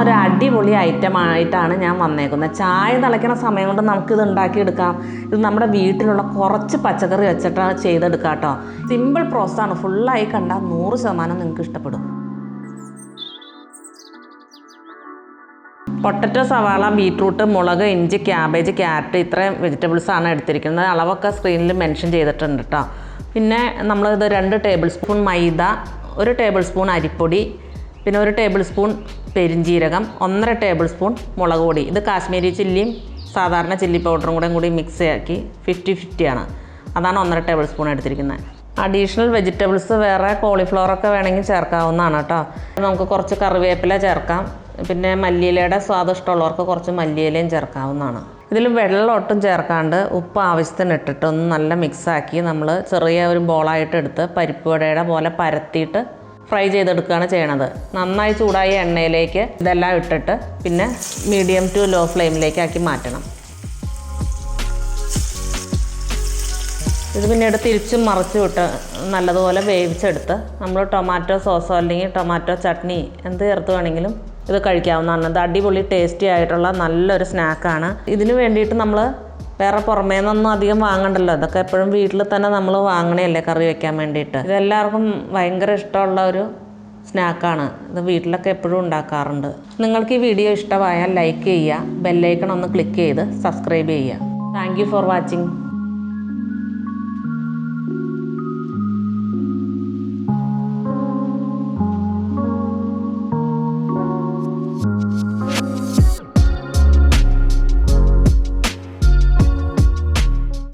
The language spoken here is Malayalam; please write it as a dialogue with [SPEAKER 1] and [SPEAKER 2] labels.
[SPEAKER 1] ഒരു അടിപൊളി ഐറ്റമായിട്ടാണ് ഞാൻ വന്നേക്കുന്നത്. ചായ തിളയ്ക്കുന്ന സമയം കൊണ്ട് നമുക്കിത് ഉണ്ടാക്കിയെടുക്കാം. ഇത് നമ്മുടെ വീട്ടിലുള്ള കുറച്ച് പച്ചക്കറി വെച്ചിട്ടാണ് ചെയ്തെടുക്കുക കേട്ടോ. സിമ്പിൾ പ്രോസസ്സാണ്. ഫുള്ളായി കണ്ടാൽ 100% നിങ്ങൾക്ക് ഇഷ്ടപ്പെടും. പൊട്ടറ്റോ, സവാള, ബീറ്റ്റൂട്ട്, മുളക്, ഇഞ്ചി, ക്യാബേജ്, ക്യാരറ്റ് ഇത്രയും വെജിറ്റബിൾസാണ് എടുത്തിരിക്കുന്നത്. അളവൊക്കെ സ്ക്രീനിൽ മെൻഷൻ ചെയ്തിട്ടുണ്ട് കേട്ടോ. പിന്നെ നമ്മളിത് 2 ടേബിൾ സ്പൂൺ മൈദ, 1 ടേബിൾ സ്പൂൺ അരിപ്പൊടി, പിന്നെ 1 ടേബിൾ സ്പൂൺ പെരിഞ്ജീരകം, 1.5 ടേബിൾ സ്പൂൺ മുളക് പൊടി. ഇത് കാശ്മീരി ചില്ലിയും സാധാരണ ചില്ലി പൗഡറും കൂടി മിക്സ് ആക്കി 50-50 ആണ്. അതാണ് 1.5 ടേബിൾ സ്പൂൺ എടുത്തിരിക്കുന്നത്. അഡീഷണൽ വെജിറ്റബിൾസ് വേറെ കോളിഫ്ലവറൊക്കെ വേണമെങ്കിൽ ചേർക്കാവുന്നതാണ് കേട്ടോ. നമുക്ക് കുറച്ച് കറിവേപ്പില ചേർക്കാം. പിന്നെ മല്ലിയിലയുടെ സ്വാദ് ഇഷ്ടമുള്ളവർക്ക് കുറച്ച് മല്ലിയിലയും ചേർക്കാവുന്നതാണ്. ഇതിൽ വെള്ളം ഒട്ടും ചേർക്കാണ്ട് ഉപ്പ് ആവശ്യത്തിന് ഇട്ടിട്ട് ഒന്ന് നല്ല മിക്സാക്കി നമ്മൾ ചെറിയ ഒരു ബോളായിട്ട് എടുത്ത് പരിപ്പ് വടയുടെ പോലെ പരത്തിയിട്ട് ഫ്രൈ ചെയ്തെടുക്കുകയാണ് ചെയ്യണത്. നന്നായി ചൂടായ എണ്ണയിലേക്ക് ഇതെല്ലാം ഇട്ടിട്ട് പിന്നെ മീഡിയം ടു ലോ ഫ്ലെയിമിലേക്ക് ആക്കി മാറ്റണം. ഇത് പിന്നീട് തിരിച്ചും മറിച്ചും ഇട്ട് നല്ലതുപോലെ വേവിച്ചെടുത്ത് നമ്മൾ ടൊമാറ്റോ സോസോ അല്ലെങ്കിൽ ടൊമാറ്റോ ചട്നി എന്ത് ചേർത്ത് വേണമെങ്കിലും ഇത് കഴിക്കാവുന്നതാണ്. ഇത് അടിപൊളി ടേസ്റ്റി ആയിട്ടുള്ള നല്ലൊരു സ്നാക്കാണ്. ഇതിന് വേണ്ടിയിട്ട് നമ്മൾ വേറെ പുറമേ നിന്നൊന്നും അധികം വാങ്ങണ്ടല്ലോ. ഇതൊക്കെ എപ്പോഴും വീട്ടിൽ തന്നെ നമ്മൾ വാങ്ങണേയല്ലേ കറി വയ്ക്കാൻ വേണ്ടിയിട്ട്. ഇതെല്ലാവർക്കും ഭയങ്കര ഇഷ്ടമുള്ള ഒരു സ്നാക്കാണ്. ഇത് വീട്ടിലൊക്കെ എപ്പോഴും ഉണ്ടാക്കാറുണ്ട്. നിങ്ങൾക്ക് ഈ വീഡിയോ ഇഷ്ടമായാൽ ലൈക്ക് ചെയ്യുക, ബെല്ലൈക്കൺ ഒന്ന് ക്ലിക്ക് ചെയ്ത് സബ്സ്ക്രൈബ് ചെയ്യുക. Thank you for watching.